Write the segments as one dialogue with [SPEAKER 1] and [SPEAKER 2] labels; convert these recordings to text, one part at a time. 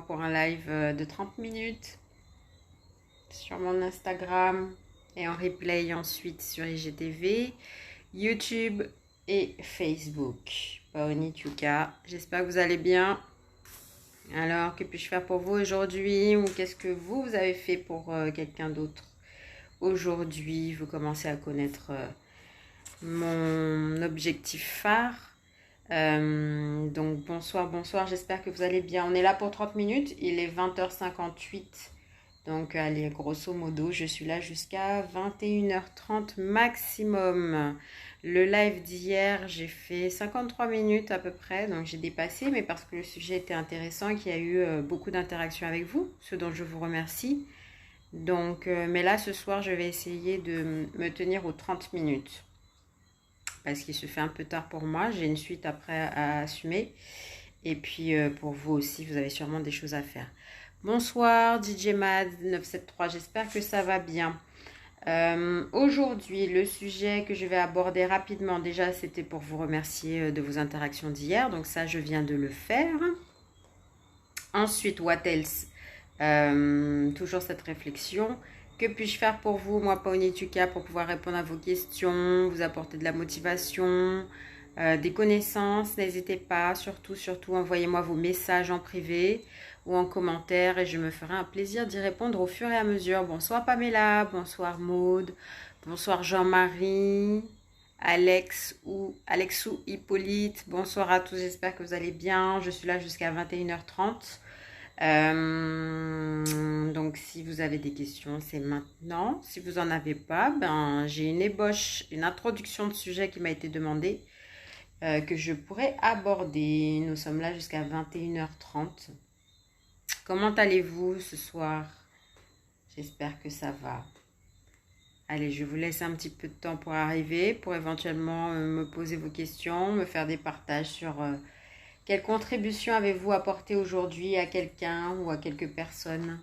[SPEAKER 1] pour un live de 30 minutes sur mon Instagram et en replay ensuite sur IGTV, YouTube et Facebook. Paoni Tuka, j'espère que vous allez bien. Alors, que puis-je faire pour vous aujourd'hui ou qu'est-ce que vous avez fait pour quelqu'un d'autre aujourd'hui? Vous commencez à connaître mon objectif phare. Donc bonsoir, j'espère que vous allez bien. On est là pour 30 minutes, il est 20h58. Donc allez, grosso modo, je suis là jusqu'à 21h30 maximum. Le live d'hier, j'ai fait 53 minutes à peu près, donc j'ai dépassé, mais parce que le sujet était intéressant et qu'il y a eu beaucoup d'interactions avec vous, ce dont je vous remercie. Donc, mais là, ce soir, je vais essayer de me tenir aux 30 minutes. Parce qu'il se fait un peu tard pour moi, j'ai une suite après à assumer. Et puis pour vous aussi, vous avez sûrement des choses à faire. Bonsoir DJ Mad 973, j'espère que ça va bien. Aujourd'hui, le sujet que je vais aborder rapidement, déjà c'était pour vous remercier de vos interactions d'hier, donc ça je viens de le faire. Ensuite, what else? Toujours cette réflexion. Que puis-je faire pour vous, moi, Paoni Tuka, pour pouvoir répondre à vos questions, vous apporter de la motivation, des connaissances? N'hésitez pas, surtout, envoyez-moi vos messages en privé ou en commentaire et je me ferai un plaisir d'y répondre au fur et à mesure. Bonsoir Pamela, bonsoir Maude, bonsoir Jean-Marie, Alexou Hippolyte, bonsoir à tous, j'espère que vous allez bien. Je suis là jusqu'à 21h30. Donc si vous avez des questions, c'est maintenant. Si vous n'en avez pas, j'ai une ébauche, une introduction de sujet qui m'a été demandée que je pourrais aborder. Nous sommes là jusqu'à 21h30. Comment allez-vous ce soir? J'espère que ça va. Allez, je vous laisse un petit peu de temps pour arriver, pour éventuellement me poser vos questions, me faire des partages sur quelle contribution avez-vous apporté aujourd'hui à quelqu'un ou à quelques personnes?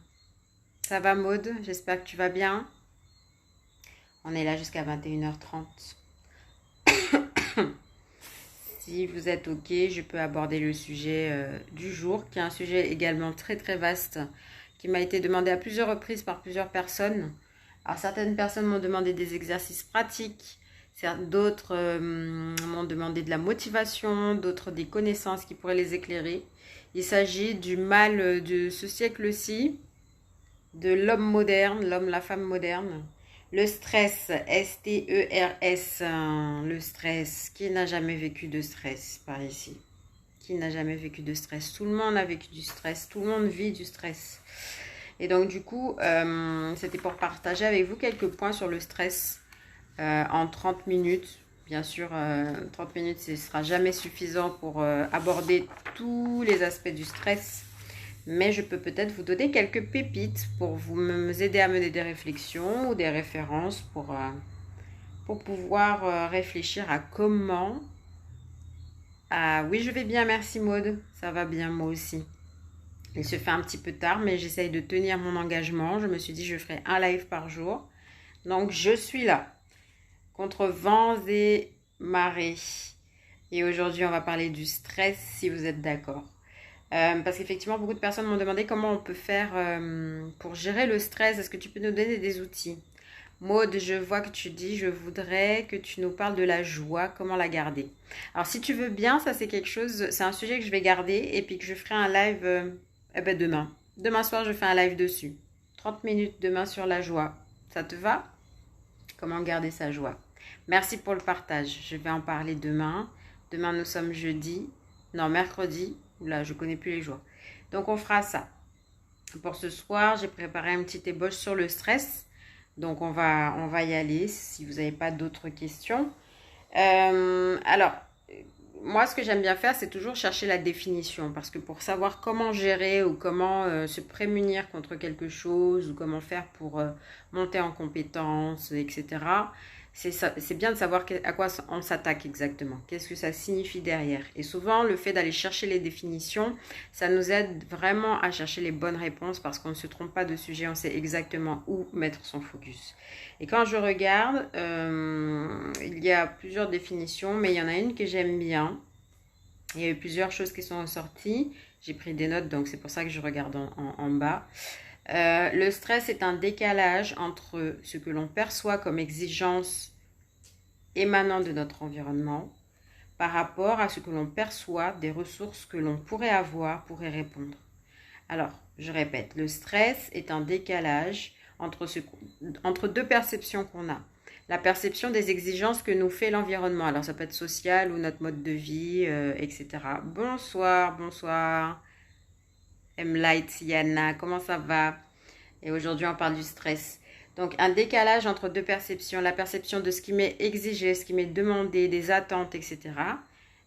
[SPEAKER 1] Ça va Maude? J'espère que tu vas bien. On est là jusqu'à 21h30. Si vous êtes OK, je peux aborder le sujet du jour, qui est un sujet également très très vaste, qui m'a été demandé à plusieurs reprises par plusieurs personnes. Alors certaines personnes m'ont demandé des exercices pratiques, d'autres m'ont demandé de la motivation, d'autres des connaissances qui pourraient les éclairer. Il s'agit du mal de ce siècle-ci, de l'homme moderne, l'homme, la femme moderne. Le stress, S-T-E-R-S, le stress. Qui n'a jamais vécu de stress par ici? Qui n'a jamais vécu de stress? Tout le monde a vécu du stress, tout le monde vit du stress. Et donc du coup, c'était pour partager avec vous quelques points sur le stress en 30 minutes. Bien sûr, 30 minutes, ce ne sera jamais suffisant pour aborder tous les aspects du stress. Mais je peux peut-être vous donner quelques pépites pour vous aider à mener des réflexions ou des références pour pouvoir réfléchir à comment... Ah oui, je vais bien, merci Maude. Ça va bien, moi aussi. Il se fait un petit peu tard, mais j'essaye de tenir mon engagement. Je me suis dit je ferai un live par jour. Donc, je suis là, contre vents et marées. Et aujourd'hui, on va parler du stress, si vous êtes d'accord. Parce qu'effectivement, beaucoup de personnes m'ont demandé comment on peut faire pour gérer le stress. Est-ce que tu peux nous donner des outils? Maude, je vois que tu dis, je voudrais que tu nous parles de la joie, comment la garder. Alors, si tu veux bien, ça c'est quelque chose, c'est un sujet que je vais garder et puis que je ferai un live demain. Demain soir, je fais un live dessus. 30 minutes demain sur la joie. Ça te va? Comment garder sa joie? Merci pour le partage. Je vais en parler demain. Demain, nous sommes jeudi. Non, mercredi. Oula, je connais plus les jours. Donc, on fera ça. Pour ce soir, j'ai préparé une petite ébauche sur le stress. Donc, on va y aller si vous n'avez pas d'autres questions. Alors, moi, ce que j'aime bien faire, c'est toujours chercher la définition. Parce que pour savoir comment gérer ou comment se prémunir contre quelque chose ou comment faire pour monter en compétence, etc., c'est bien de savoir à quoi on s'attaque exactement. Qu'est-ce que ça signifie derrière? Et souvent, le fait d'aller chercher les définitions, ça nous aide vraiment à chercher les bonnes réponses parce qu'on ne se trompe pas de sujet, on sait exactement où mettre son focus. Et quand je regarde, il y a plusieurs définitions, mais il y en a une que j'aime bien. Il y a eu plusieurs choses qui sont ressorties. J'ai pris des notes, donc c'est pour ça que je regarde en bas. Le stress est un décalage entre ce que l'on perçoit comme exigence émanant de notre environnement par rapport à ce que l'on perçoit des ressources que l'on pourrait avoir pour y répondre. Alors, je répète, le stress est un décalage entre deux perceptions qu'on a. La perception des exigences que nous fait l'environnement. Alors, ça peut être social ou notre mode de vie, etc. Bonsoir, bonsoir. M-Light, Yana, comment ça va? Et aujourd'hui, on parle du stress. Donc, un décalage entre deux perceptions. La perception de ce qui m'est exigé, ce qui m'est demandé, des attentes, etc.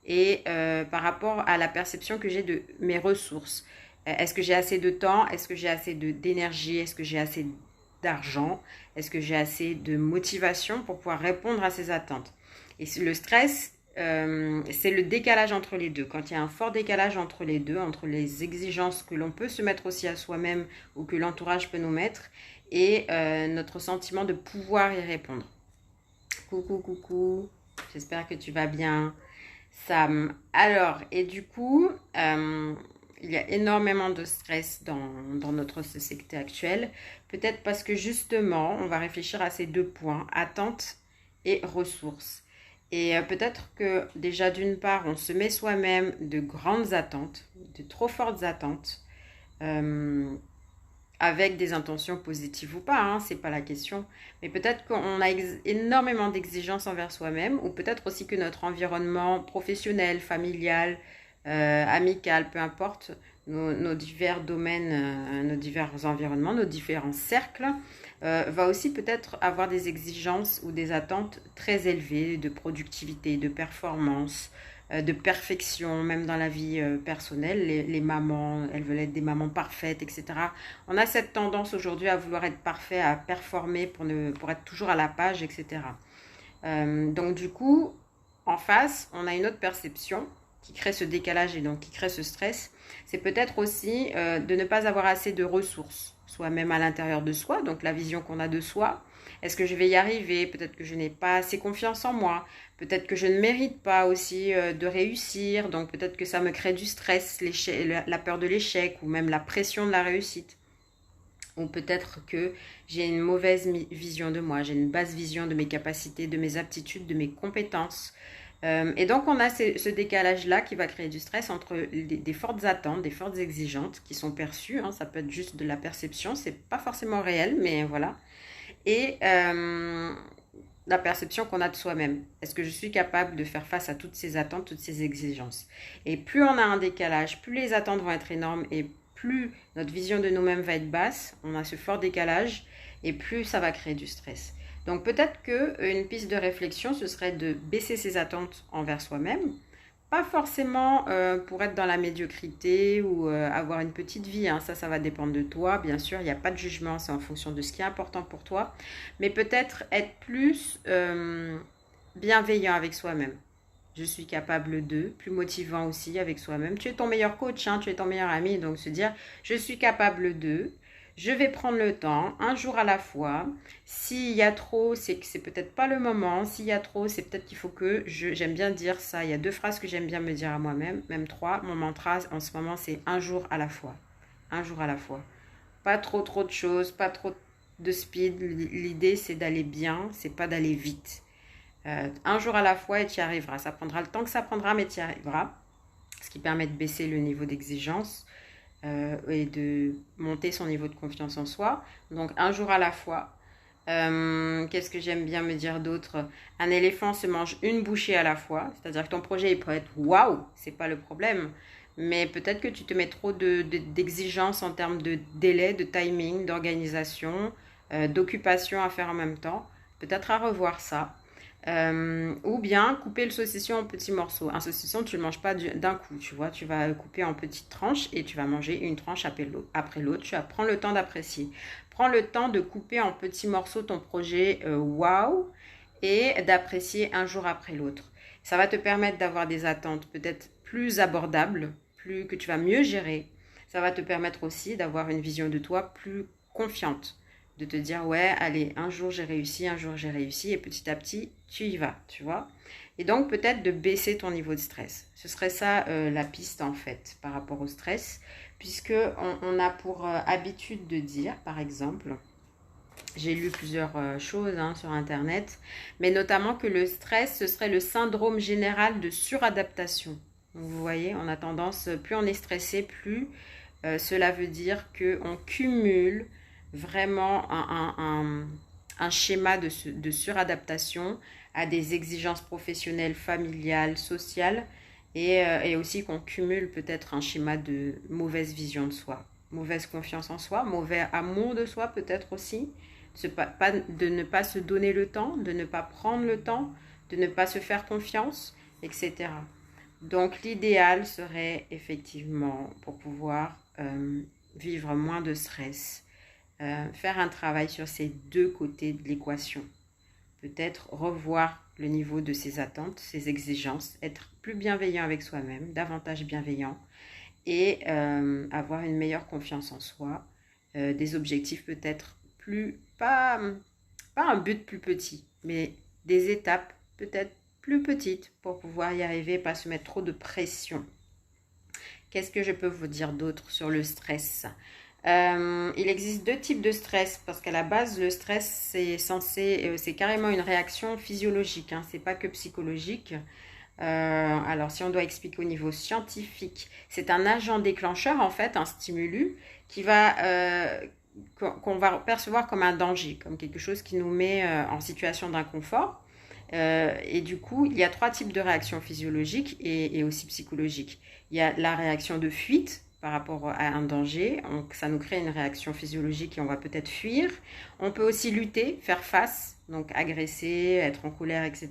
[SPEAKER 1] Et par rapport à la perception que j'ai de mes ressources. Est-ce que j'ai assez de temps? Est-ce que j'ai assez d'énergie? Est-ce que j'ai assez d'argent? Est-ce que j'ai assez de motivation pour pouvoir répondre à ces attentes? Et le stress, c'est le décalage entre les deux. Quand il y a un fort décalage entre les deux, entre les exigences que l'on peut se mettre aussi à soi-même ou que l'entourage peut nous mettre et notre sentiment de pouvoir y répondre. Coucou, coucou, j'espère que tu vas bien, Sam. Alors, et du coup, il y a énormément de stress dans notre société actuelle. Peut-être parce que justement, on va réfléchir à ces deux points, attente et ressources. Et peut-être que déjà d'une part, on se met soi-même de grandes attentes, de trop fortes attentes, avec des intentions positives ou pas, hein, c'est pas la question. Mais peut-être qu'on a énormément d'exigences envers soi-même, ou peut-être aussi que notre environnement professionnel, familial, amical, peu importe, nos divers domaines, nos divers environnements, nos différents cercles, va aussi peut-être avoir des exigences ou des attentes très élevées de productivité, de performance, de perfection, même dans la vie personnelle. Les mamans, elles veulent être des mamans parfaites, etc. On a cette tendance aujourd'hui à vouloir être parfait, à performer pour être toujours à la page, etc. Donc du coup, en face, on a une autre perception qui crée ce décalage et donc qui crée ce stress. C'est peut-être aussi de ne pas avoir assez de ressources, soit même à l'intérieur de soi, donc la vision qu'on a de soi. Est-ce que je vais y arriver? Peut-être que je n'ai pas assez confiance en moi. Peut-être que je ne mérite pas aussi de réussir. Donc peut-être que ça me crée du stress, la peur de l'échec ou même la pression de la réussite. Ou peut-être que j'ai une mauvaise vision de moi. J'ai une basse vision de mes capacités, de mes aptitudes, de mes compétences. Et donc on a ce décalage-là qui va créer du stress entre des fortes attentes, des fortes exigences qui sont perçues. Hein, ça peut être juste de la perception, c'est pas forcément réel, mais voilà. Et la perception qu'on a de soi-même. Est-ce que je suis capable de faire face à toutes ces attentes, toutes ces exigences? Et plus on a un décalage, plus les attentes vont être énormes et plus notre vision de nous-mêmes va être basse, on a ce fort décalage et plus ça va créer du stress. Donc peut-être qu'une piste de réflexion, ce serait de baisser ses attentes envers soi-même, pas forcément pour être dans la médiocrité ou avoir une petite vie, hein. Ça va dépendre de toi, bien sûr, il n'y a pas de jugement, c'est en fonction de ce qui est important pour toi, mais peut-être être plus bienveillant avec soi-même. Je suis capable de, plus motivant aussi avec soi-même. Tu es ton meilleur coach, hein, tu es ton meilleur ami, donc se dire, je suis capable de, je vais prendre le temps, un jour à la fois. S'il y a trop, c'est que c'est peut-être pas le moment. S'il y a trop, c'est peut-être qu'il faut que j'aime bien dire ça. Il y a 2 phrases que j'aime bien me dire à moi-même, même 3. Mon mantra en ce moment, c'est un jour à la fois. Un jour à la fois. Pas trop de choses, pas trop de speed. L'idée, c'est d'aller bien, c'est pas d'aller vite. Un jour à la fois et tu y arriveras. Ça prendra le temps que ça prendra, mais tu y arriveras. Ce qui permet de baisser le niveau d'exigence. Et de monter son niveau de confiance en soi. Donc un jour à la fois. Qu'est-ce que j'aime bien me dire d'autre? Un éléphant se mange une bouchée à la fois. C'est-à-dire que ton projet il peut être waouh, c'est pas le problème. Mais peut-être que tu te mets trop d'exigences en termes de délai, de timing, d'organisation, d'occupation à faire en même temps. Peut-être à revoir ça. Ou bien couper le saucisson en petits morceaux. Un saucisson, tu ne le manges pas d'un coup, tu vois. Tu vas couper en petites tranches et tu vas manger une tranche après l'autre. Tu vas prendre le temps d'apprécier. Prends le temps de couper en petits morceaux ton projet waouh et d'apprécier un jour après l'autre. Ça va te permettre d'avoir des attentes peut-être plus abordables, que tu vas mieux gérer. Ça va te permettre aussi d'avoir une vision de toi plus confiante. De te dire, ouais, allez, un jour j'ai réussi, et petit à petit, tu y vas, tu vois. Et donc, peut-être de baisser ton niveau de stress. Ce serait ça la piste, en fait, par rapport au stress, puisque on a pour habitude de dire, par exemple, j'ai lu plusieurs choses sur Internet, mais notamment que le stress, ce serait le syndrome général de suradaptation. Donc, vous voyez, on a tendance, plus on est stressé, plus cela veut dire qu'on cumule vraiment un schéma de suradaptation à des exigences professionnelles, familiales, sociales, et aussi qu'on cumule peut-être un schéma de mauvaise vision de soi, mauvaise confiance en soi, mauvais amour de soi peut-être aussi, de ne pas se donner le temps, de ne pas prendre le temps, de ne pas se faire confiance, etc. Donc l'idéal serait effectivement, pour pouvoir vivre moins de stress, faire un travail sur ces deux côtés de l'équation. Peut-être revoir le niveau de ses attentes, ses exigences, être plus bienveillant avec soi-même, davantage bienveillant, et avoir une meilleure confiance en soi, des objectifs peut-être pas un but plus petit, mais des étapes peut-être plus petites pour pouvoir y arriver, pas se mettre trop de pression. Qu'est-ce que je peux vous dire d'autre sur le stress? Il existe deux types de stress parce qu'à la base, le stress, c'est carrément une réaction physiologique, c'est pas que psychologique. Alors, si on doit expliquer au niveau scientifique, c'est un agent déclencheur, en fait, un stimulus qu'on va percevoir comme un danger, comme quelque chose qui nous met en situation d'inconfort. Et du coup, il y a trois types de réactions physiologiques et aussi psychologiques. Il y a la réaction de fuite par rapport à un danger, donc ça nous crée une réaction physiologique et on va peut-être fuir. On peut aussi lutter, faire face, donc agresser, être en colère, etc.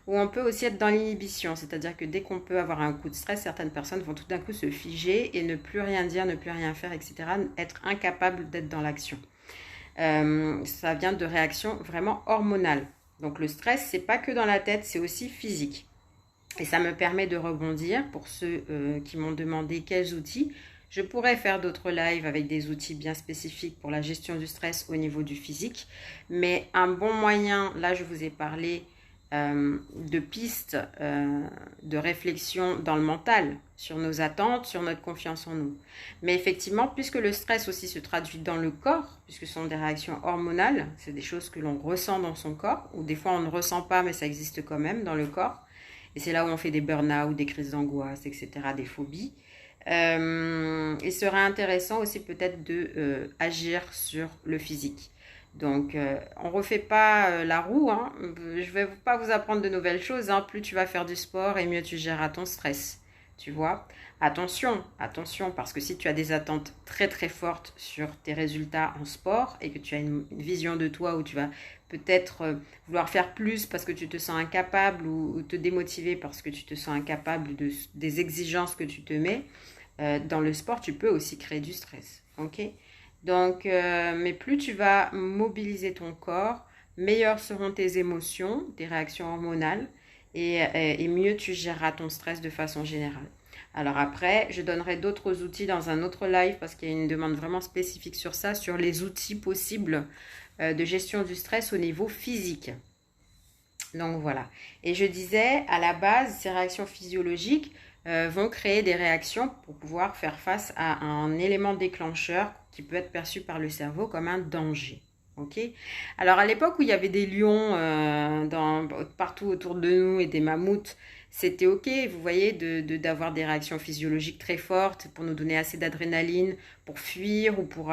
[SPEAKER 1] Ou on peut aussi être dans l'inhibition, c'est-à-dire que dès qu'on peut avoir un coup de stress, certaines personnes vont tout d'un coup se figer et ne plus rien dire, ne plus rien faire, etc. Être incapable d'être dans l'action. Ça vient de réactions vraiment hormonales. Donc le stress, c'est pas que dans la tête, c'est aussi physique. Et ça me permet de rebondir pour ceux qui m'ont demandé quels outils. Je pourrais faire d'autres lives avec des outils bien spécifiques pour la gestion du stress au niveau du physique. Mais un bon moyen, là je vous ai parlé de pistes de réflexion dans le mental, sur nos attentes, sur notre confiance en nous. Mais effectivement, puisque le stress aussi se traduit dans le corps, puisque ce sont des réactions hormonales, c'est des choses que l'on ressent dans son corps, ou des fois on ne ressent pas, mais ça existe quand même dans le corps. Et c'est là où on fait des burn-out, des crises d'angoisse, etc., des phobies. Il serait intéressant aussi peut-être de agir sur le physique. Donc, on ne refait pas la roue. Je ne vais pas vous apprendre de nouvelles choses. Plus tu vas faire du sport et mieux tu géreras ton stress. Tu vois? Attention, parce que si tu as des attentes très très fortes sur tes résultats en sport et que tu as une vision de toi où tu vas peut-être vouloir faire plus parce que tu te sens incapable ou te démotiver parce que tu te sens incapable des exigences que tu te mets, dans le sport, tu peux aussi créer du stress. Ok? Donc, mais plus tu vas mobiliser ton corps, meilleures seront tes émotions, tes réactions hormonales et mieux tu géreras ton stress de façon générale. Alors après, je donnerai d'autres outils dans un autre live parce qu'il y a une demande vraiment spécifique sur ça, sur les outils possibles de gestion du stress au niveau physique. Donc voilà. Et je disais, à la base, ces réactions physiologiques vont créer des réactions pour pouvoir faire face à un élément déclencheur qui peut être perçu par le cerveau comme un danger. Ok. Alors à l'époque où il y avait des lions partout autour de nous et des mammouths, c'était ok, vous voyez, d'avoir des réactions physiologiques très fortes pour nous donner assez d'adrénaline pour fuir ou pour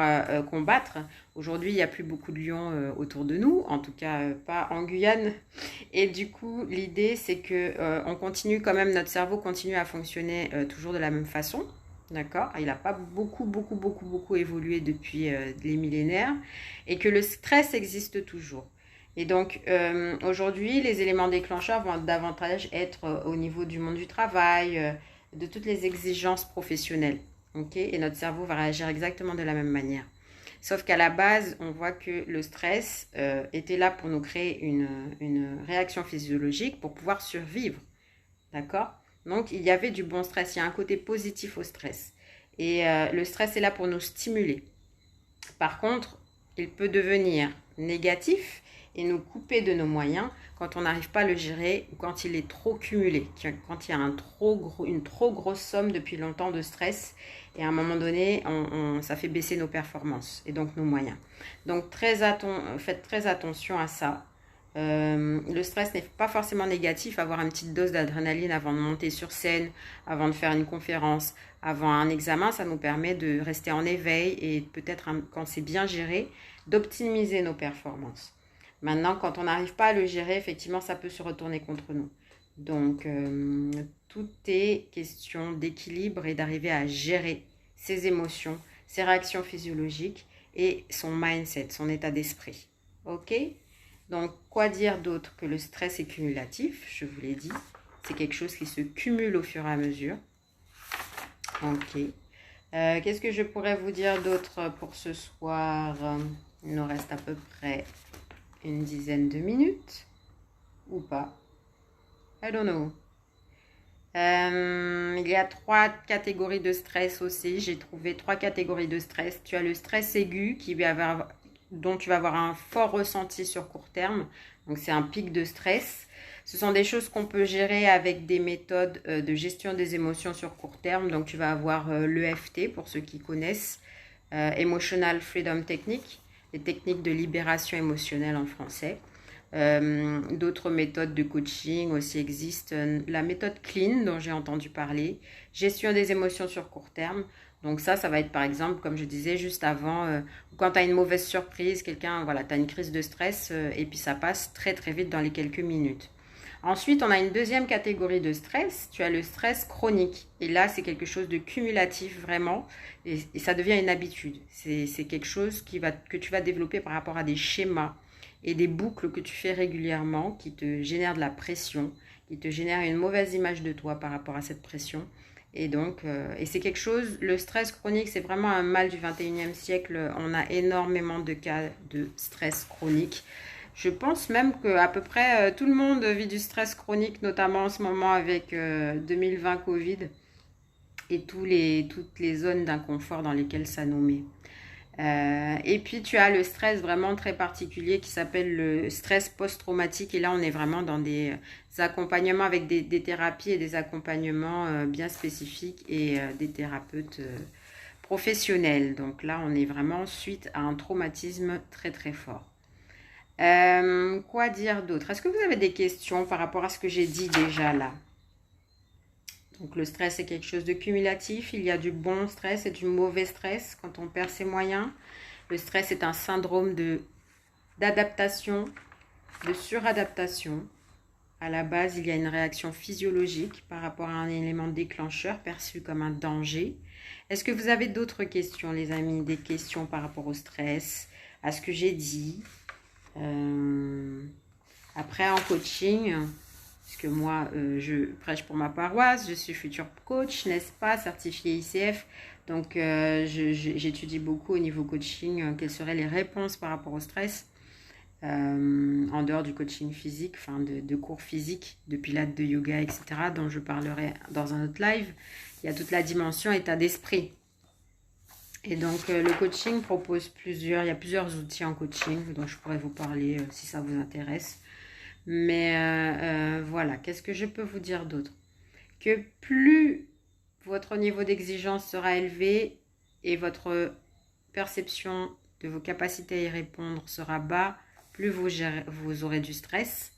[SPEAKER 1] combattre. Aujourd'hui, il n'y a plus beaucoup de lions autour de nous, en tout cas pas en Guyane. Et du coup, l'idée, c'est que on continue quand même, notre cerveau continue à fonctionner toujours de la même façon. D'accord? Il n'a pas beaucoup évolué depuis les millénaires et que le stress existe toujours. Et donc, aujourd'hui, les éléments déclencheurs vont davantage être au niveau du monde du travail, de toutes les exigences professionnelles. Okay? Et notre cerveau va réagir exactement de la même manière. Sauf qu'à la base, on voit que le stress était là pour nous créer une réaction physiologique pour pouvoir survivre. D'accord? Donc, il y avait du bon stress. Il y a un côté positif au stress. Et le stress est là pour nous stimuler. Par contre, il peut devenir négatif et nous couper de nos moyens quand on n'arrive pas à le gérer ou quand il est trop cumulé, quand il y a une trop grosse somme depuis longtemps de stress et à un moment donné, ça fait baisser nos performances et donc nos moyens. Donc faites très attention à ça. Le stress n'est pas forcément négatif. Avoir une petite dose d'adrénaline avant de monter sur scène, avant de faire une conférence, avant un examen, ça nous permet de rester en éveil et peut-être quand c'est bien géré, d'optimiser nos performances. Maintenant, quand on n'arrive pas à le gérer, effectivement, ça peut se retourner contre nous. Donc, tout est question d'équilibre et d'arriver à gérer ses émotions, ses réactions physiologiques et son mindset, son état d'esprit. Ok ? Donc, quoi dire d'autre que le stress est cumulatif? Je vous l'ai dit, c'est quelque chose qui se cumule au fur et à mesure. Ok. Qu'est-ce que je pourrais vous dire d'autre pour ce soir? Il nous reste à peu près une dizaine de minutes ou pas. I don't know. Il y a 3 catégories de stress aussi. J'ai trouvé 3 catégories de stress. Tu as le stress aigu dont tu vas avoir un fort ressenti sur court terme. Donc c'est un pic de stress. Ce sont des choses qu'on peut gérer avec des méthodes de gestion des émotions sur court terme. Donc tu vas avoir l'EFT pour ceux qui connaissent, Emotional Freedom Technique, les techniques de libération émotionnelle en français. D'autres méthodes de coaching aussi existent. La méthode Clean dont j'ai entendu parler, gestion des émotions sur court terme. Donc ça va être par exemple, comme je disais juste avant, quand tu as une mauvaise surprise, tu as une crise de stress et puis ça passe très très vite dans les quelques minutes. Ensuite, on a une deuxième catégorie de stress. Tu as le stress chronique. Et là, c'est quelque chose de cumulatif vraiment. Et ça devient une habitude. C'est quelque chose que tu vas développer par rapport à des schémas et des boucles que tu fais régulièrement qui te génèrent de la pression, qui te génèrent une mauvaise image de toi par rapport à cette pression. Et donc, c'est quelque chose, le stress chronique, c'est vraiment un mal du 21e siècle. On a énormément de cas de stress chronique. Je pense même qu'à peu près tout le monde vit du stress chronique, notamment en ce moment avec 2020 Covid et toutes les zones d'inconfort dans lesquelles ça nous met. Et puis tu as le stress vraiment très particulier qui s'appelle le stress post-traumatique. Et là, on est vraiment dans des accompagnements avec des thérapies et des accompagnements bien spécifiques et des thérapeutes professionnels. Donc là, on est vraiment suite à un traumatisme très très fort. Quoi dire d'autre? Est-ce que vous avez des questions par rapport à ce que j'ai dit déjà là? Donc le stress est quelque chose de cumulatif. Il y a du bon stress et du mauvais stress quand on perd ses moyens. Le stress est un syndrome d'adaptation, de suradaptation. À la base, il y a une réaction physiologique par rapport à un élément déclencheur perçu comme un danger. Est-ce que vous avez d'autres questions, les amis? Des questions par rapport au stress, à ce que j'ai dit? Après, en coaching, puisque moi, je prêche pour ma paroisse, je suis future coach, n'est-ce pas, certifiée ICF. Donc, j'étudie beaucoup au niveau coaching, quelles seraient les réponses par rapport au stress, en dehors du coaching physique, enfin de cours physiques, de pilates, de yoga, etc., dont je parlerai dans un autre live. Il y a toute la dimension état d'esprit. Et donc, le coaching propose il y a plusieurs outils en coaching dont je pourrais vous parler si ça vous intéresse. Mais voilà, qu'est-ce que je peux vous dire d'autre? Que plus votre niveau d'exigence sera élevé et votre perception de vos capacités à y répondre sera bas, plus vous aurez du stress.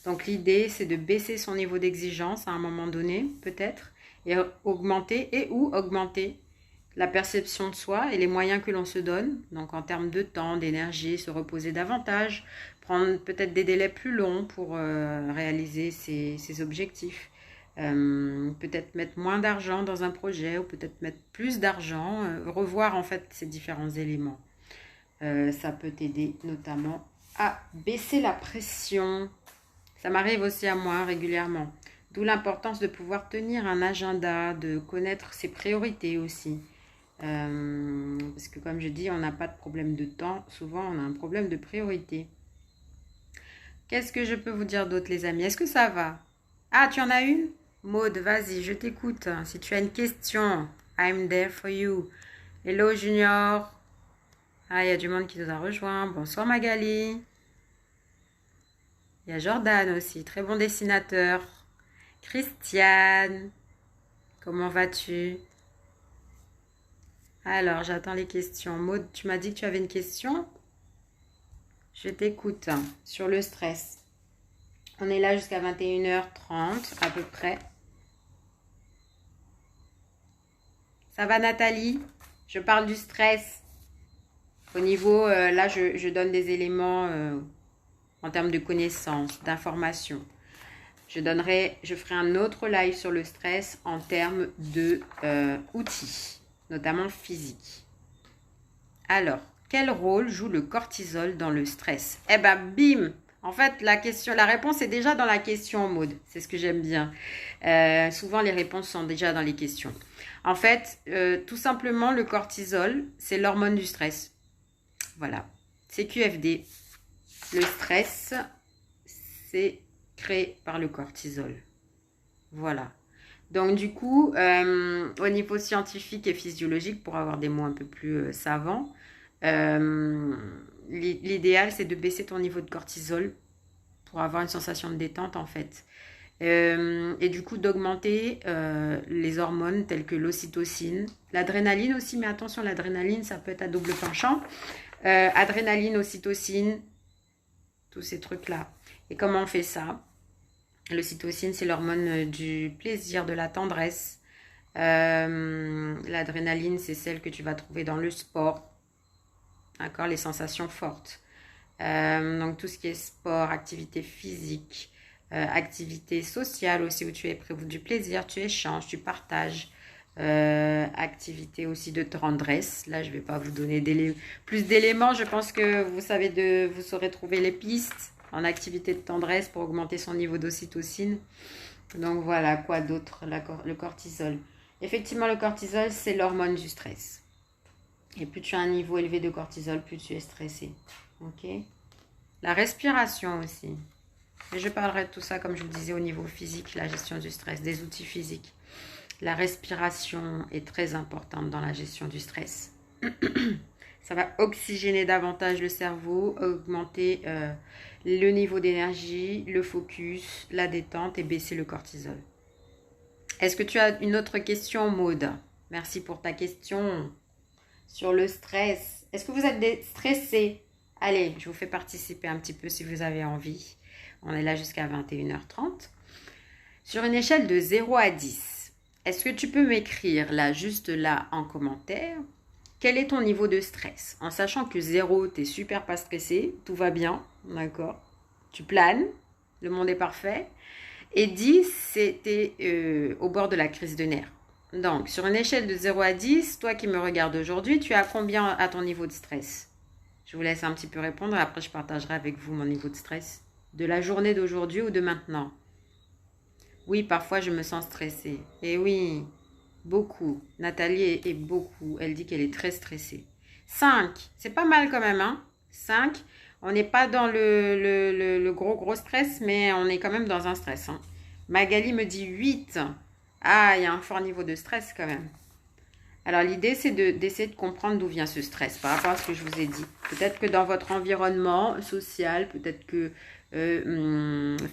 [SPEAKER 1] Donc l'idée, c'est de baisser son niveau d'exigence à un moment donné, peut-être, et augmenter la perception de soi et les moyens que l'on se donne, donc en termes de temps, d'énergie, se reposer davantage, prendre peut-être des délais plus longs pour réaliser ses objectifs, peut-être mettre moins d'argent dans un projet ou peut-être mettre plus d'argent, revoir en fait ces différents éléments. Ça peut t'aider notamment à baisser la pression. Ça m'arrive aussi à moi régulièrement. D'où l'importance de pouvoir tenir un agenda, de connaître ses priorités aussi. Parce que comme je dis, on n'a pas de problème de temps, souvent on a un problème de priorité. Qu'est-ce que je peux vous dire d'autre les amis? Est-ce que ça va? Ah, tu en as une? Maude, vas-y, je t'écoute. Si tu as une question, I'm there for you. Hello Junior. Ah, il y a du monde qui nous a rejoint. Bonsoir Magali. Il y a Jordan aussi, très bon dessinateur. Christiane, comment vas-tu? Alors, j'attends les questions. Maud, tu m'as dit que tu avais une question? Je t'écoute sur le stress. On est là jusqu'à 21h30 à peu près. Ça va Nathalie? Je parle du stress. Au niveau, là, je donne des éléments en termes de connaissances, d'informations. Je ferai un autre live sur le stress en termes de outils, notamment physiques. Alors, quel rôle joue le cortisol dans le stress? Eh ben, bim! En fait, la réponse est déjà dans la question, Maud. C'est ce que j'aime bien. Souvent, les réponses sont déjà dans les questions. En fait, tout simplement, le cortisol, c'est l'hormone du stress. Voilà. C'est QFD. Le stress, c'est créé par le cortisol. Voilà. Donc, du coup, au niveau scientifique et physiologique, pour avoir des mots un peu plus savants, l'idéal, c'est de baisser ton niveau de cortisol pour avoir une sensation de détente, en fait. Et du coup, d'augmenter les hormones telles que l'ocytocine, l'adrénaline aussi, mais attention, l'adrénaline, ça peut être à double penchant. Adrénaline, ocytocine, tous ces trucs-là. Et comment on fait ça? L'ocytocine, c'est l'hormone du plaisir, de la tendresse. L'adrénaline, c'est celle que tu vas trouver dans le sport. D'accord, les sensations fortes. Donc tout ce qui est sport, activité physique, activité sociale aussi, où tu éprouves du plaisir, tu échanges, tu partages. Activité aussi de tendresse. Là, je ne vais pas vous donner plus d'éléments. Je pense que vous saurez trouver les pistes en activité de tendresse pour augmenter son niveau d'ocytocine. Donc voilà, quoi d'autre? Le cortisol. Effectivement, le cortisol, c'est l'hormone du stress. Et plus tu as un niveau élevé de cortisol, plus tu es stressé. Ok? La respiration aussi. Et je parlerai de tout ça, comme je vous disais, au niveau physique, la gestion du stress, des outils physiques. La respiration est très importante dans la gestion du stress. Ça va oxygéner davantage le cerveau, augmenter le niveau d'énergie, le focus, la détente et baisser le cortisol. Est-ce que tu as une autre question, Maude? Merci pour ta question sur le stress. Est-ce que vous êtes stressé? Allez, je vous fais participer un petit peu si vous avez envie. On est là jusqu'à 21h30. Sur une échelle de 0 à 10, est-ce que tu peux m'écrire là, juste là, en commentaire, quel est ton niveau de stress? En sachant que 0, tu n'es super pas stressé, tout va bien, d'accord? Tu planes, le monde est parfait. Et 10, c'était au bord de la crise de nerfs. Donc, sur une échelle de 0 à 10, toi qui me regardes aujourd'hui, tu as combien à ton niveau de stress? Je vous laisse un petit peu répondre et après je partagerai avec vous mon niveau de stress. De la journée d'aujourd'hui ou de maintenant? Oui, parfois je me sens stressée. Et oui, beaucoup. Nathalie est beaucoup. Elle dit qu'elle est très stressée. 5, c'est pas mal quand même, hein? 5, on n'est pas dans le gros stress, mais on est quand même dans un stress. Hein. Magali me dit 8. Ah, il y a un fort niveau de stress quand même. Alors l'idée, c'est d'essayer de comprendre d'où vient ce stress par rapport à ce que je vous ai dit. Peut-être que dans votre environnement social, peut-être que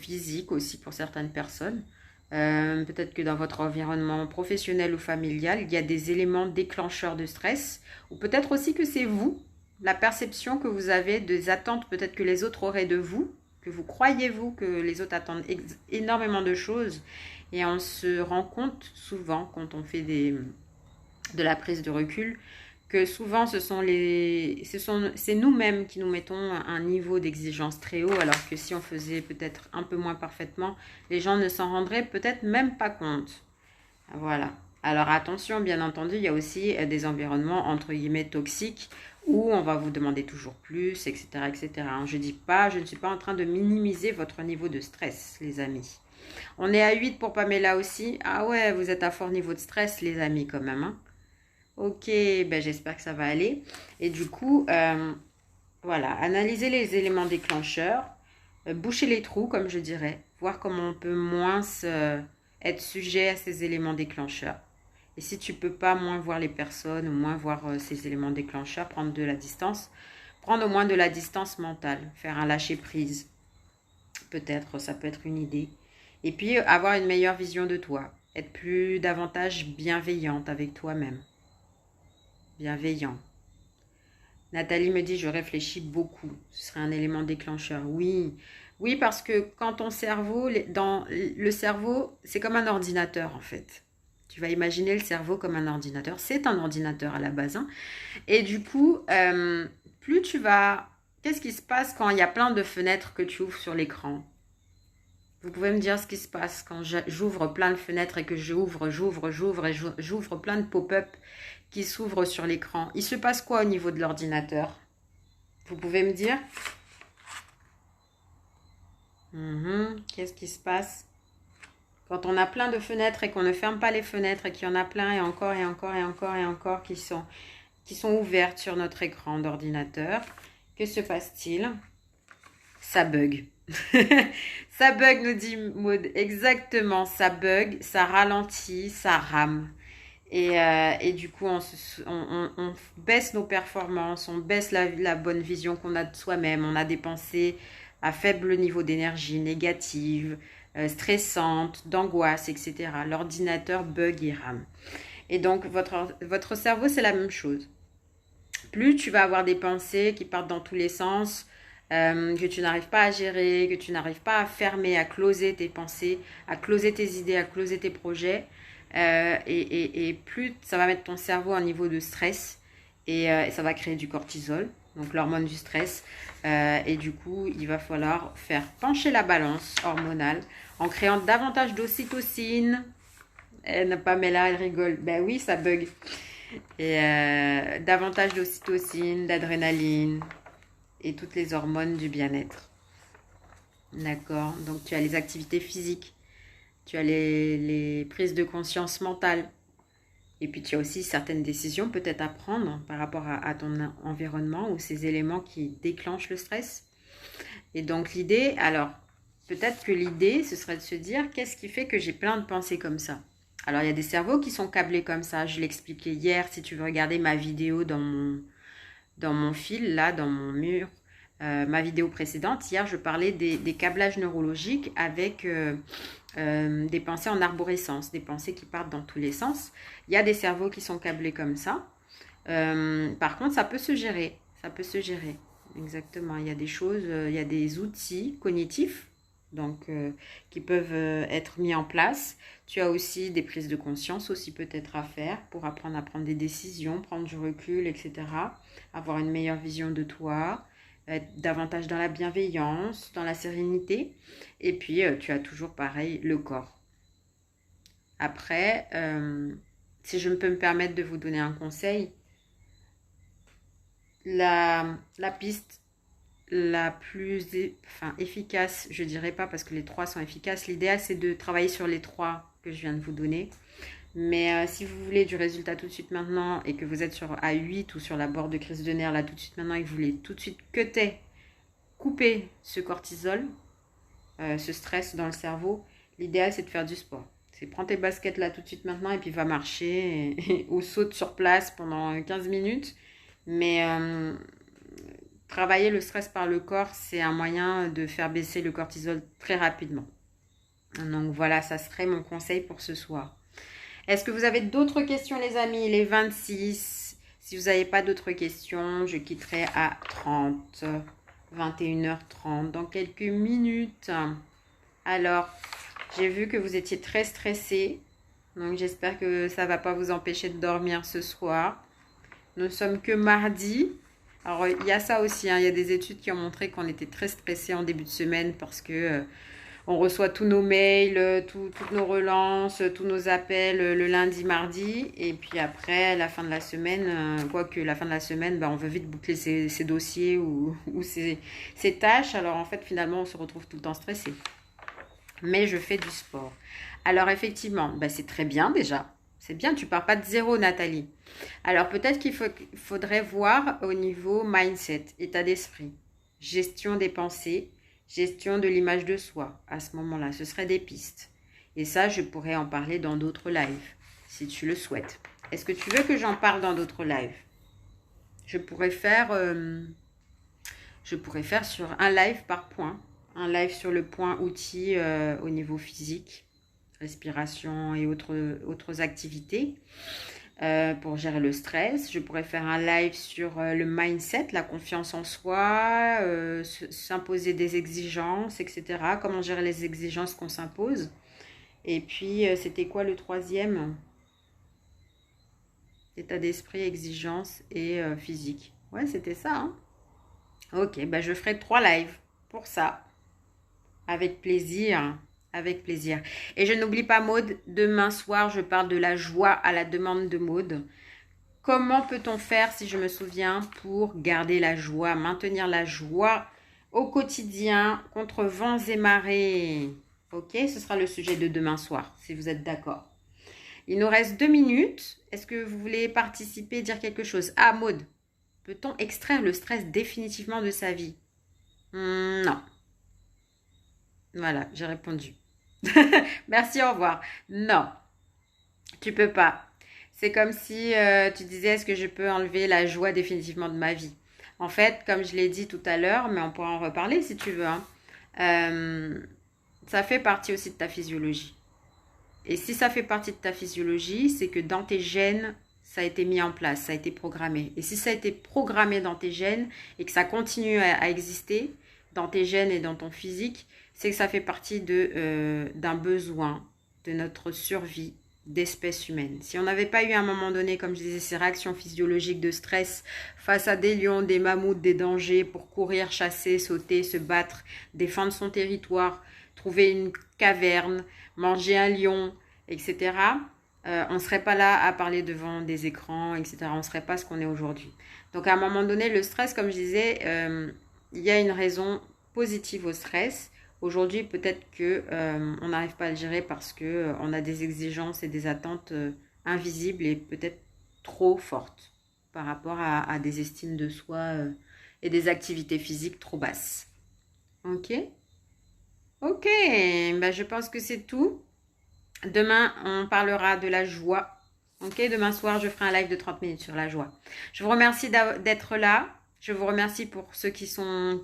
[SPEAKER 1] physique aussi pour certaines personnes, peut-être que dans votre environnement professionnel ou familial, il y a des éléments déclencheurs de stress, ou peut-être aussi que c'est vous, la perception que vous avez des attentes peut-être que les autres auraient de vous, que vous croyez vous que les autres attendent énormément de choses, et on se rend compte souvent quand on fait de la prise de recul, que souvent c'est nous-mêmes qui nous mettons un niveau d'exigence très haut, alors que si on faisait peut-être un peu moins parfaitement, les gens ne s'en rendraient peut-être même pas compte. Voilà. Alors attention, bien entendu, il y a aussi des environnements entre guillemets toxiques où on va vous demander toujours plus, etc. etc. Je ne suis pas en train de minimiser votre niveau de stress, les amis. On est à 8 pour Pamela aussi. Ah ouais, vous êtes à fort niveau de stress, les amis, quand même. Hein. Ok, ben j'espère que ça va aller. Et du coup, voilà, analyser les éléments déclencheurs, boucher les trous, comme je dirais, voir comment on peut moins être sujet à ces éléments déclencheurs. Et si tu peux pas moins voir les personnes, ou moins voir ces éléments déclencheurs, prendre de la distance, prendre au moins de la distance mentale, faire un lâcher prise. Peut-être, ça peut être une idée. Et puis, avoir une meilleure vision de toi. Être davantage bienveillante avec toi-même. Bienveillant. Nathalie me dit, je réfléchis beaucoup. Ce serait un élément déclencheur. Oui, oui, parce que quand ton cerveau, dans le cerveau, c'est comme un ordinateur en fait. Tu vas imaginer le cerveau comme un ordinateur. C'est un ordinateur à la base. Hein. Et du coup, plus tu vas... Qu'est-ce qui se passe quand il y a plein de fenêtres que tu ouvres sur l'écran? Vous pouvez me dire ce qui se passe quand j'ouvre plein de fenêtres et que j'ouvre et j'ouvre plein de pop-up qui s'ouvrent sur l'écran. Il se passe quoi au niveau de l'ordinateur? Vous pouvez me dire? Qu'est-ce qui se passe? Quand on a plein de fenêtres et qu'on ne ferme pas les fenêtres et qu'il y en a plein et encore et encore et encore et encore qui sont ouvertes sur notre écran d'ordinateur, que se passe-t-il? Ça bug. Ça bug, nous dit Maud. Exactement, ça bug, ça ralentit, ça rame. Et du coup, on baisse nos performances, on baisse la bonne vision qu'on a de soi-même. On a des pensées à faible niveau d'énergie, négatives, stressantes, d'angoisse, etc. L'ordinateur bug et rame. Et donc, votre cerveau, c'est la même chose. Plus tu vas avoir des pensées qui partent dans tous les sens, que tu n'arrives pas à gérer, que tu n'arrives pas à fermer, à closer tes pensées, à closer tes idées, à closer tes projets, et plus ça va mettre ton cerveau à un niveau de stress et ça va créer du cortisol, donc l'hormone du stress. Et du coup, il va falloir faire pencher la balance hormonale en créant davantage d'ocytocine. Pamela, elle rigole. Ben oui, ça bug. Et davantage d'ocytocine, d'adrénaline et toutes les hormones du bien-être. D'accord. Donc, tu as les activités physiques. Tu as les prises de conscience mentale. Et puis, tu as aussi certaines décisions peut-être à prendre par rapport à ton environnement ou ces éléments qui déclenchent le stress. Et donc, l'idée, alors, peut-être que l'idée, ce serait de se dire, qu'est-ce qui fait que j'ai plein de pensées comme ça? Alors, il y a des cerveaux qui sont câblés comme ça. Je l'expliquais hier, si tu veux regarder ma vidéo dans mon fil, là, dans mon mur, ma vidéo précédente. Hier, je parlais des câblages neurologiques avec des pensées en arborescence, des pensées qui partent dans tous les sens. Il y a des cerveaux qui sont câblés comme ça. Par contre, ça peut se gérer. Ça peut se gérer. Exactement. Il y a des choses, il y a des outils cognitifs donc qui peuvent être mis en place. Tu as aussi des prises de conscience aussi peut-être à faire pour apprendre à prendre des décisions, prendre du recul, etc. Avoir une meilleure vision de toi, être davantage dans la bienveillance, dans la sérénité. Et puis, tu as toujours pareil le corps. Après, si je peux me permettre de vous donner un conseil, la piste la plus efficace, je dirais pas parce que les trois sont efficaces. L'idéal, c'est de travailler sur les trois que je viens de vous donner. Mais si vous voulez du résultat tout de suite maintenant et que vous êtes sur A8 ou sur la bord de crise de nerfs là tout de suite maintenant et que vous voulez tout de suite couper ce cortisol, ce stress dans le cerveau, l'idéal c'est de faire du sport. C'est prendre tes baskets là tout de suite maintenant et puis va marcher ou saute sur place pendant 15 minutes. Mais travailler le stress par le corps, c'est un moyen de faire baisser le cortisol très rapidement. Donc voilà, ça serait mon conseil pour ce soir. Est-ce que vous avez d'autres questions les amis? Il est 26. Si vous n'avez pas d'autres questions, je quitterai à 30, 21h30 dans quelques minutes. Alors, j'ai vu que vous étiez très stressés. Donc j'espère que ça ne va pas vous empêcher de dormir ce soir. Nous ne sommes que mardi. Alors, il y a ça aussi, hein. Il y a des études qui ont montré qu'on était très stressés en début de semaine parce que on reçoit tous nos mails, toutes nos relances, tous nos appels le lundi, mardi. Et puis après, la fin de la semaine, quoique la fin de la semaine, on veut vite boucler ses dossiers ou ses tâches. Alors en fait, finalement, on se retrouve tout le temps stressé. Mais je fais du sport. Alors effectivement, c'est très bien déjà. C'est bien, tu pars pas de zéro, Nathalie. Alors peut-être qu'il faudrait voir au niveau mindset, état d'esprit, gestion des pensées, gestion de l'image de soi. À ce moment-là, ce serait des pistes. Et ça, je pourrais en parler dans d'autres lives. si tu le souhaites. Est-ce que tu veux que j'en parle dans d'autres lives? Je pourrais faire sur un live par point. Un live sur le point outils au niveau physique, respiration et autres activités pour gérer le stress. Je pourrais faire un live sur le mindset, la confiance en soi, s'imposer des exigences, etc. Comment gérer les exigences qu'on s'impose. Et puis, c'était quoi le troisième? État d'esprit, exigence et physique. Ouais, c'était ça. Hein. Ok, bah je ferai 3 lives pour ça. Avec plaisir. Avec plaisir. Et je n'oublie pas Maude, demain soir, je parle de la joie à la demande de Maude. Comment peut-on faire, si je me souviens, pour garder la joie, maintenir la joie au quotidien, contre vents et marées? Ok, ce sera le sujet de demain soir, si vous êtes d'accord. Il nous reste 2 minutes. Est-ce que vous voulez participer, dire quelque chose? Ah, Maude, peut-on extraire le stress définitivement de sa vie? Non. Voilà, j'ai répondu. Merci, au revoir. Non, tu peux pas. C'est comme si tu disais, est-ce que je peux enlever la joie définitivement de ma vie? En fait, comme je l'ai dit tout à l'heure, mais on pourra en reparler si tu veux, hein, ça fait partie aussi de ta physiologie. Et si ça fait partie de ta physiologie, c'est que dans tes gènes, ça a été mis en place, ça a été programmé. Et si ça a été programmé dans tes gènes et que ça continue à exister dans tes gènes et dans ton physique, c'est que ça fait partie d'un besoin de notre survie d'espèce humaine. Si on n'avait pas eu à un moment donné, comme je disais, ces réactions physiologiques de stress face à des lions, des mammouths, des dangers pour courir, chasser, sauter, se battre, défendre son territoire, trouver une caverne, manger un lion, etc., on ne serait pas là à parler devant des écrans, etc. On ne serait pas ce qu'on est aujourd'hui. Donc à un moment donné, le stress, comme je disais, il y a une raison positive au stress. Aujourd'hui, peut-être qu'on n'arrive pas à le gérer parce qu'on a des exigences et des attentes invisibles et peut-être trop fortes par rapport à des estimes de soi et des activités physiques trop basses. Ok? Ok, bah, je pense que c'est tout. Demain, on parlera de la joie. Ok, demain soir, je ferai un live de 30 minutes sur la joie. Je vous remercie d'être là. Je vous remercie pour ceux qui sont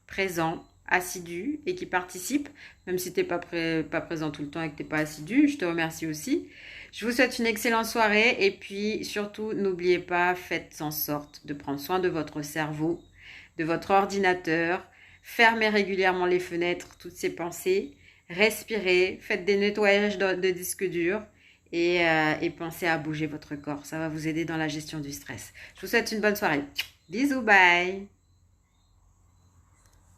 [SPEAKER 1] présents, assidus et qui participent. Même si tu n'es pas présent tout le temps et que tu n'es pas assidu, je te remercie aussi. Je vous souhaite une excellente soirée. Et puis, surtout, n'oubliez pas, faites en sorte de prendre soin de votre cerveau, de votre ordinateur. Fermez régulièrement les fenêtres, toutes ces pensées. Respirez, faites des nettoyages de disques durs et pensez à bouger votre corps. Ça va vous aider dans la gestion du stress. Je vous souhaite une bonne soirée. Bisous, bye!